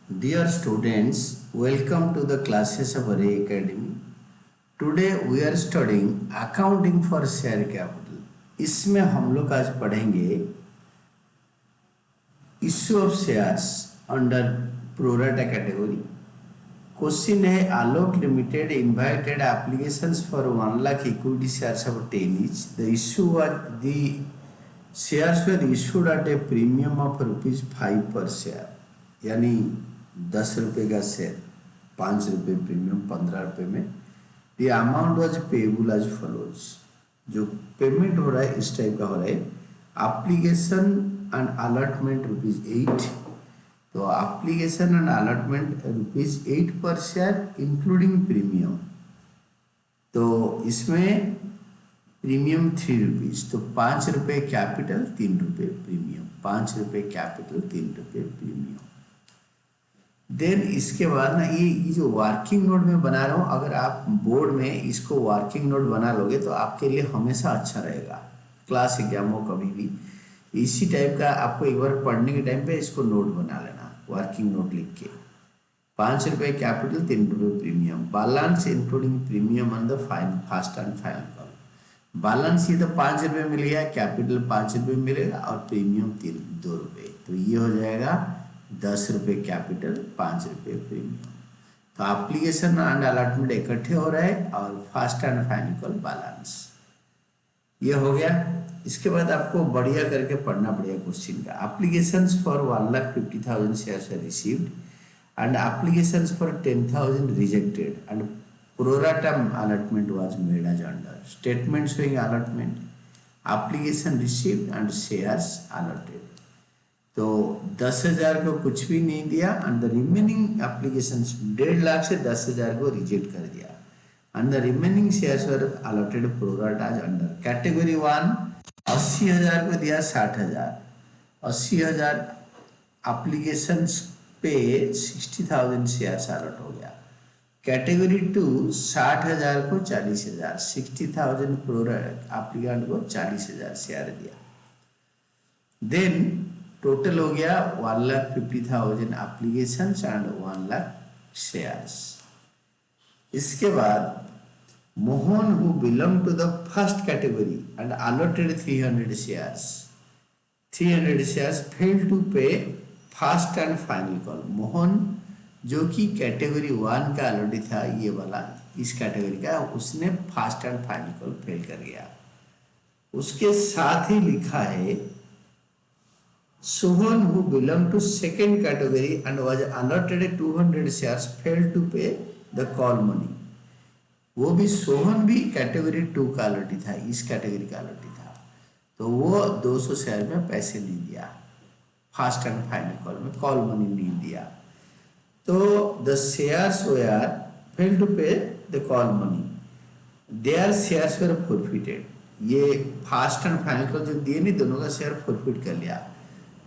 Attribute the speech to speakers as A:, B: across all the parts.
A: Dear students, welcome to the classes of Array Academy. Today we are studying accounting for share capital. इसमें हम लोग आज पढ़ेंगे issue of shares under pro rata category. Question है Alok limited invited applications for 1 lakh equity shares of 10 each. The issue was the shares were issued at a premium of ₹5 per share. यानी 10 रुपये का share 5 रुपये प्रीमियम 15 रुपये में. The amount was payable as follows. जो payment हो रहा है इस टाइप का हो रहा है. Application and allotment ₹8. तो एप्लीकेशन एंड अलॉटमेंट ₹8 पर शेयर इंक्लूडिंग प्रीमियम. तो इसमें प्रीमियम ₹3. तो 5 रुपये कैपिटल 3 रुपये प्रीमियम. 5 रुपये कैपिटल 3 रुपये प्रीमियम. देन इसके बाद ना ये जो वर्किंग नोट में बना रहा हूँ, अगर आप बोर्ड में इसको वर्किंग नोट बना लोगे तो आपके लिए हमेशा अच्छा रहेगा. क्लास एग्जाम हो कभी भी इसी टाइप का आपको एक बार पढ़ने के टाइम पे इसको नोट बना लेना, वर्किंग नोट लिख के. 5 रुपये कैपिटल 3 रुपये premium. Balance including premium on the first and final call. Balance ये तो 5 रुपये मिल गया, कैपिटल 5 रुपये मिलेगा और प्रीमियम 2 रुपये. तो ये हो जाएगा 10 रुपये कैपिटल 5 रुपये प्रीमियम. तो एप्लीकेशन एंड अलॉटमेंट इकट्ठे हो रहे हैं और first and final call balance. ये हो गया. इसके बाद आपको बढ़िया करके पढ़ना पड़ेगा क्वेश्चन का. Applications for 1,50,000 shares are received and applications for 10,000 rejected and pro rata allotment was made as under. Statement showing allotment, application received and shares allotted. तो 10,000 को कुछ भी नहीं दिया and the remaining application 1.5 lakh से 10,000 को रिजेक्ट कर दिया and the remaining shares were allotted pro rata as under. Category 1 80,000 को दिया 60,000. 80,000 एप्लीकेशन पे 60,000 शेयर्स अलॉट हो गया. कैटेगरी 2 60,000 को 40,000, 60,000 प्रोराटा एप्लीकेंट को 40,000 शेयर दिया. देन टोटल हो गया 1,50,000 एप्लीकेशन एंड 1 लाख शेयर्स. इसके बाद Mohan who belong to the first category and allotted 300 shares. 300 shares fail to pay first and final call. Mohan जो कि कैटेगरी 1 का अलॉटेड था, ये वाला इस कैटेगरी का, उसने first and final call fail कर गया. उसके साथ ही लिखा है Sohan who belonged to second category and was allotted 200 shares failed to pay the call money. वो भी सोहन भी कैटेगरी 2 का अलॉटी था, इस कैटेगरी का अलॉटी था. तो वो 200 शेयर में पैसे नहीं दिया, फर्स्ट एंड फाइनल कॉल में कॉल मनी नहीं दिया. तो the shares were fail to pay the call money. Their shares were forfeited. ये फर्स्ट एंड फाइनल कॉल जो दिए नहीं, दोनों का शेयर फॉरफिट कर लिया.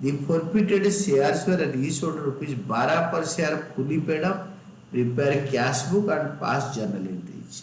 A: The forfeited shares were reissued ₹12 per share fully paid up, prepare cash book and pass journal entries.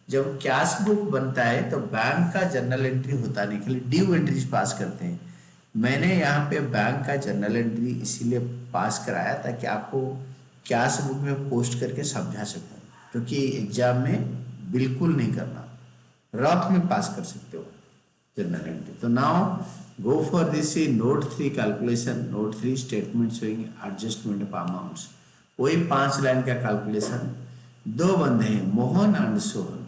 A: जब cash book बनता है तो बैंक का जर्नल एंट्री होता नहीं, खाली ड्यू एंट्रीज पास करते हैं. मैंने यहाँ पे बैंक का जर्नल एंट्री इसीलिए पास कराया ताकि आपको कैश बुक में पोस्ट करके समझा सकूँ, क्योंकि एग्जाम में बिल्कुल नहीं करना, रफ में पास कर सकते हो जर्नल एंट्री. तो now go for this note 3 calculation. note 3 statement showing adjustment of amounts. वही 5 लाइन का कैलकुलेशन. 2 बंदे हैं, Mohan and Sohan.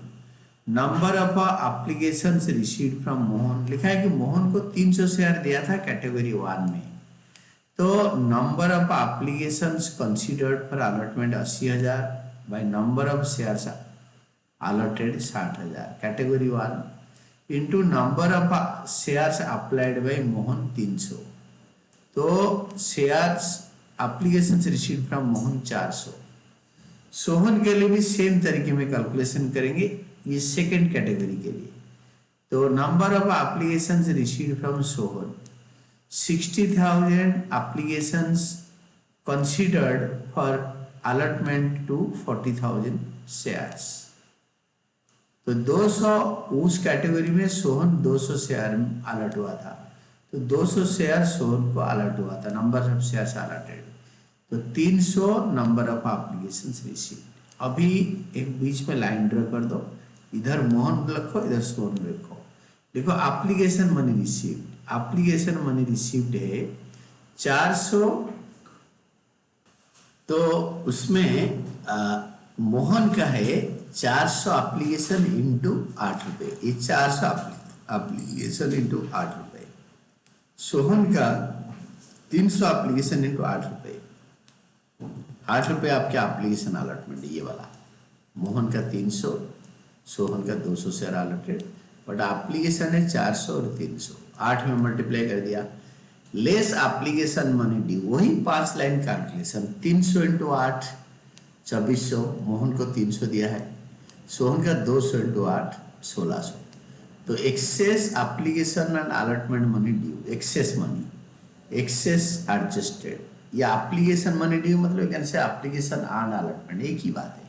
A: Number of applications received from Mohan. लिखा है कि मोहन को 300 शेयर दिया था कैटेगरी 1 में. तो number of applications considered for allotment 80,000 by number of shares allotted 60,000 category 1 into number of shares applied by Mohan 300. तो shares application received from Mohan 400. Sohan के लिए भी सेम तरीके में कैलकुलेशन करेंगे, ये सेकंड कैटेगरी के लिए. तो number of application received from Sohan 60,000 applications considered for allotment to 40,000 shares. तो 200 उस कैटेगरी में सोहन 200 शेयर अलॉट हुआ था, तो 200 शेयर सोहन को अलॉट हुआ था, नंबर ऑफ शेयर्स अलॉटेड. तो 300 नंबर ऑफ एप्लीकेशन रिसीव। अभी एक बीच में लाइन ड्रॉ कर दो, इधर मोहन लिखो, इधर सोहन लिखो। देखो application money received, application money received है 400, तो उसमें मोहन का है 400 एप्लीकेशन इंटू 8 रुपये, ये 400 एप्लीकेशन इंटू 8 रुपये। सोहन का 300 एप्लीकेशन इंटू 8 रुपये, 8 रुपये आपके एप्लीकेशन अलॉटमेंट ये वाला। मोहन का 300, सोहन का 200 शेयर अलॉटेड, बट एप्लीकेशन है 400 और 300, 8 में मल्टीप्लाई कर दिया। लेस एप्लीकेशन मनी ड्यू, वही 5 लाइन कैलकुलेशन, 300 इंटू 8 2400, मोहन को 300 दिया है, सोहन का 200 इंटू 8 1600। तो excess application and allotment money due, excess money, excess adjusted, या एप्लीकेशन मनी ड्यू मतलब कैसे एप्लीकेशन एंड अलॉटमेंट एक ही बात है।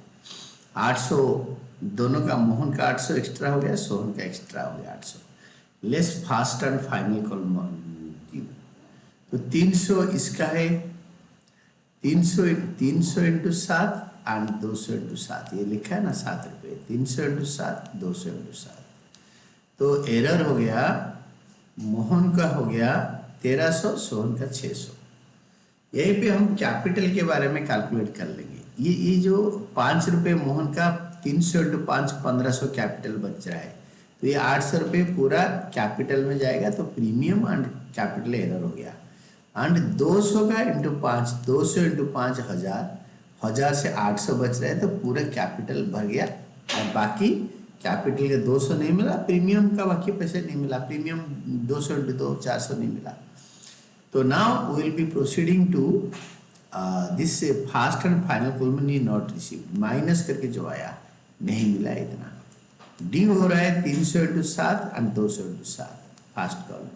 A: 800 दोनों का, मोहन का 800 एक्स्ट्रा हो गया, सोहन का एक्स्ट्रा हो गया 800, less fast and final call due. तो 300 इसका है, 300 इंटू 7 एंड 200 इंटू 7, ये लिखा है ना 7 रुपये, 300 इंटू 7 200 इंटू 7। तो एरर हो गया, मोहन का हो गया 1300, सोहन का 600। यहीं पे हम कैपिटल के बारे में कैलकुलेट कर लेंगे। ये जो 5 रुपये मोहन का, 300 इंटू 5 1500 कैपिटल बच रहा है, तो ये 800 रुपये पूरा कैपिटल में जाएगा, तो प्रीमियम एंड कैपिटल एरर हो गया। एंड 200 का इंटू 5, 200 इंटू 5 1000, 1000 से 800 बच रहा है, तो पूरा कैपिटल भर गया, और बाकी कैपिटल के 200 नहीं मिला, प्रीमियम का बाकी पैसे नहीं मिला, प्रीमियम 200 इंटू 2 400 नहीं मिला। तो now we will be proceeding to this first and final call money not received, minus करके जो आया नहीं मिला इतना। ड्यू हो रहा है 300 into 7 and 200 into 7, first call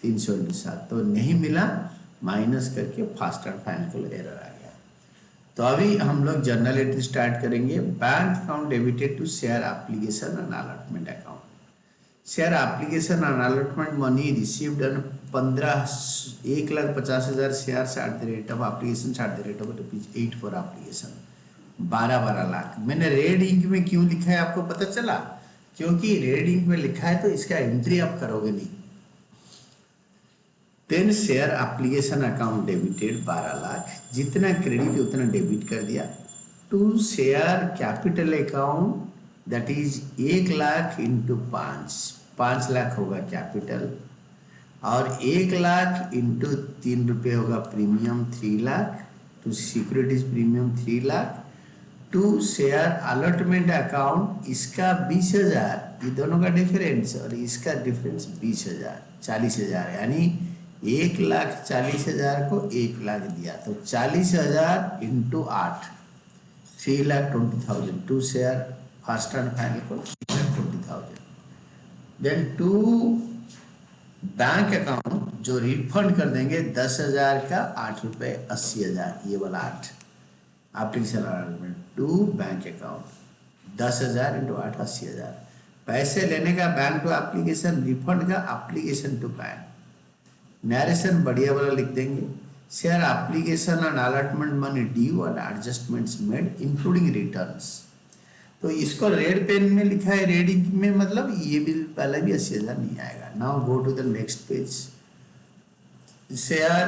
A: 300 into 7, तो नहीं मिला, माइनस करके first and final call error आ गया। तो अभी हम लोग जर्नल एंट्री स्टार्ट करेंगे। Bank account debited to share application and allotment account. Share application and allotment money received and 1,50,000 share at the rate of application at the rate of ₹8 for application, 12 lakh. मैंने red ink में क्यों लिखा है आपको पता चला? क्योंकि रेड इंक में लिखा है तो इसका एंट्री आप करोगे नहीं। 10 share application account debited 12 lakh, जितना क्रेडिट उतना डेबिट कर दिया। 2 share capital account that is 1 lakh into 5 lakh होगा कैपिटल, और 1 लाख इंटू 3 रुपये होगा premium 3 lakh, to securities premium 3 lakh. 2 share allotment account, इसका 20,000, ये दोनों का डिफरेंस, और इसका डिफरेंस 20,000, 40,000, यानी 1,40,000 को 1 लाख दिया, तो 40,000 into 8 3,20,000। 2 share first and final को 3,20,000। देन 2 बैंक अकाउंट जो रिफंड कर देंगे 10,000 का 8 रुपये 80,000, ये वाला 8 application allotment. 2 bank account 10,000 into 8 80,000। पैसे लेने का बैंक टू एप्लीकेशन, रिफंड का एप्लीकेशन टू बैंक। नरेशन बढ़िया वाला लिख देंगे, share application and allotment money due and adjustments made including returns. तो इसको रेड पेन में लिखा है, रेड इंक में, मतलब ये बिल पहले भी 80,000 नहीं आएगा। Now go to the next page. Share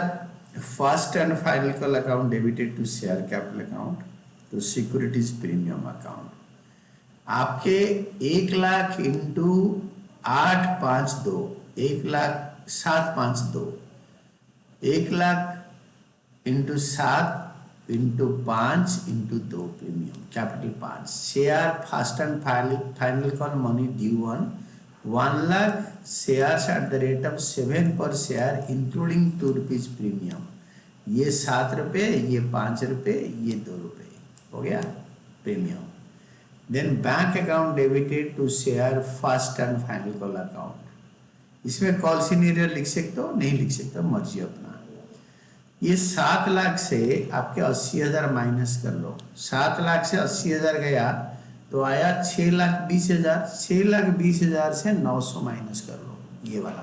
A: first and final call account debited to share capital account to securities premium account. आपके 1 lakh into 852, 1,07,52, 1 lakh into 7 into 5 into 2 premium capital 5। Share first and final call money due on 1 lakh shares at the rate of 7 per share including 2 rupees premium, ये 7 रुपये, ये 5 रुपये, ये 2 रुपये हो गया premium. Then bank account debited to share first and final call account. इसमें call senior लिख सकते हो, नहीं लिख सकते हो, मर्जी अपना। ये 7 लाख से आपके 80,000 माइनस कर लो, 7 लाख से 80,000 गया तो आया 6,20,000, 6,20,000 से 900 माइनस कर लो, ये वाला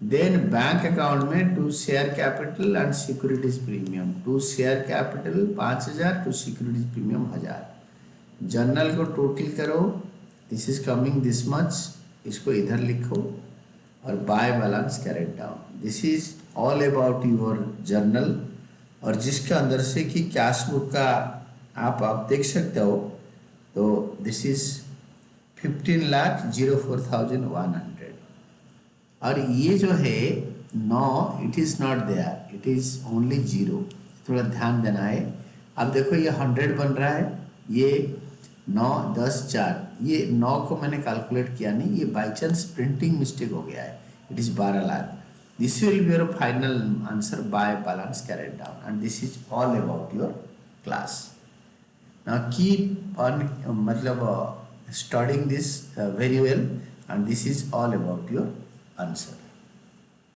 A: देन बैंक अकाउंट में to share capital and securities premium, to share capital 5,000, to securities premium 1,000। Journal को टोटल करो, this is coming this much, इसको इधर लिखो और by balance carried down. This is all about your journal. और जिसके अंदर से कि कैश बुक का आप देख सकते हो, तो दिस इज 15,04,100। और ये जो है no, it is not there, it is only 0, थोड़ा ध्यान देना है। अब देखो ये 100 बन रहा है, ये 9, 10, 4, ये 9 को मैंने कैलकुलेट किया नहीं, ये बाई चांस प्रिंटिंग मिस्टेक हो गया है, it is 12 lakh. This will be your final answer by balance carried down, and this is all about your class. Now keep on studying this very well, and this is all about your answer.